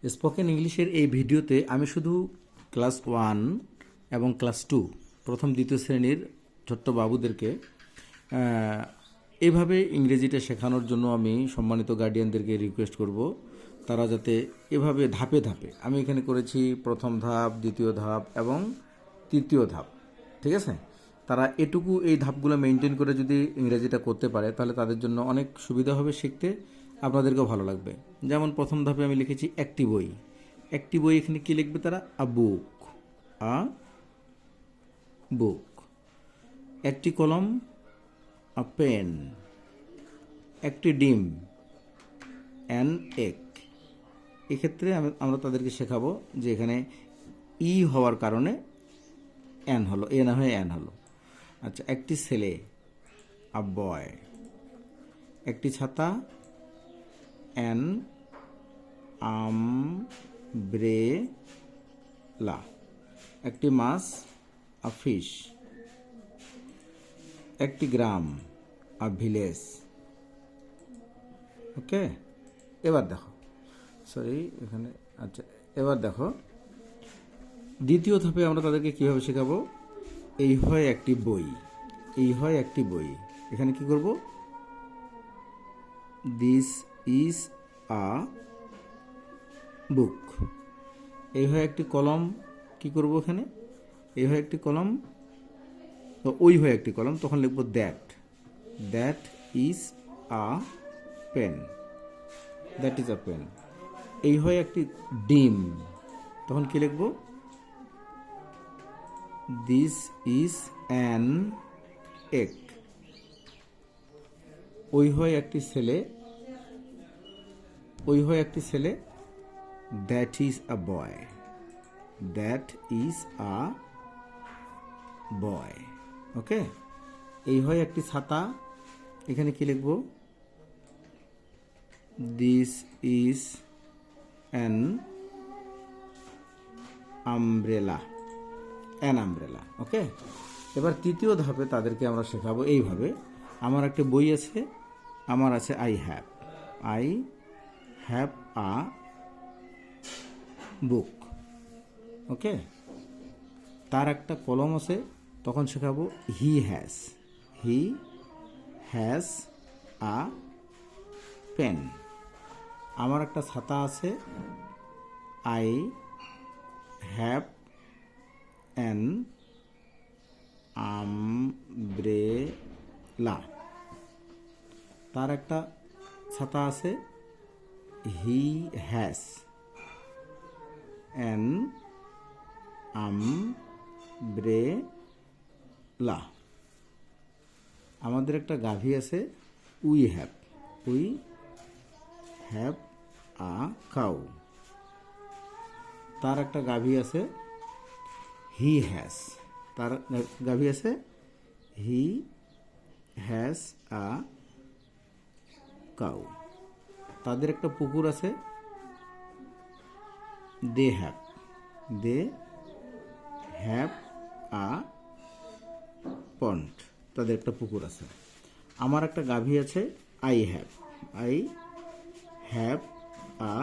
Spoken ইংলিশের এই ভিডিওতে আমি শুধু ক্লাস 1 এবং ক্লাস 2 প্রথম দ্বিতীয় শ্রেণীর ছোট্ট বাবুদেরকে এইভাবে ইংরেজিটা শেখানোর জন্য আমি সম্মানিত গার্ডিয়ানদেরকে রিকোয়েস্ট করব তারা যাতে এভাবে ধাপে ধাপে, আমি এখানে করেছি প্রথম ধাপ, দ্বিতীয় ধাপ এবং তৃতীয় ধাপ, ঠিক আছে। তারা এটুকু এই ধাপগুলো মেনটেন করে যদি ইংরেজিটা করতে পারে তাহলে তাদের জন্য অনেক সুবিধা হবে শিখতে, আপনাদেরকেও ভালো লাগবে। যেমন প্রথম ধাপে আমি লিখেছি একটি বই। একটি বই এখানে কি লিখবে তারা? আ বুক, আ বুক। একটি কলম, আ পেন। একটি ডিম, অ্যান এগ। এক্ষেত্রে আমরা তাদেরকে শেখাবো যে এখানে ই হওয়ার কারণে অ্যান হলো, এ না হয়ে অ্যান হলো। আচ্ছা, একটি ছেলে, আ বয়। একটি ছাতা, অ্যান আমব্রেলা। একটি মাছ, আ ফিশ। একটি গ্রাম, আ ভিলেজ। ওকে, এবার দেখো, সরি এখানে, আচ্ছা এবার দেখো দ্বিতীয় ধাপে আমরা তাদেরকে কীভাবে শেখাবো। এই হয় একটি বই, এই হয় একটি বই। এখানে কি করব? দিস ইজ আ বুক। এই হয় একটি কলম, কি করব এখানে? এই হয় একটি কলম, তো ওই হয় একটি কলম, তখন লিখব that. That is a pen. That is a pen. এই হয় একটি ডিম, তখন কি লিখব? This is an egg. ওই হয় একটি ছেলে, ওই হয় একটি ছেলে, that is a boy. That is a boy. Okay, এই হয় একটি ছাতা, এখানে কি লিখব? This is an umbrella. An umbrella. Okay, এবার তৃতীয় ধাপে তাদেরকে আমরা শেখাবো এইভাবে। আমার একটা বই আছে, আমার আছে I have. I have a book. Okay, তার একটা কলম আছে, তখন শেখাবো he has. He has a pen. আমার একটা ছাতা আছে, আই হ্যাভ অ্যান আমব্রেলা। তার একটা ছাতা আছে, হি হ্যাজ অ্যান আমব্রেলা। আমাদের একটা গাভী আছে, we have. We have a cow. তার একটা গাভী আছে, হি হ্যাজ। তার গাভী আছে, হি হ্যাজ আ কাউ। তাদের একটা পুকুর আছে, they have. They have a পন্ড। তাদের একটা পুকুর আছে। আমার একটা গাভী আছে, I have. I have a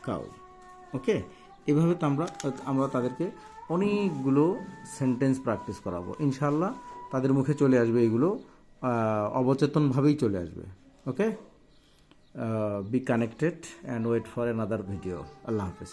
cow. Okay, এভাবে তো আমরা তাদেরকে অনেকগুলো সেন্টেন্স প্র্যাকটিস করাবো। ইনশাল্লাহ তাদের মুখে চলে আসবে, এগুলো অবচেতনভাবেই চলে আসবে। Okay, be connected and wait for another video. আল্লাহ হাফেজ।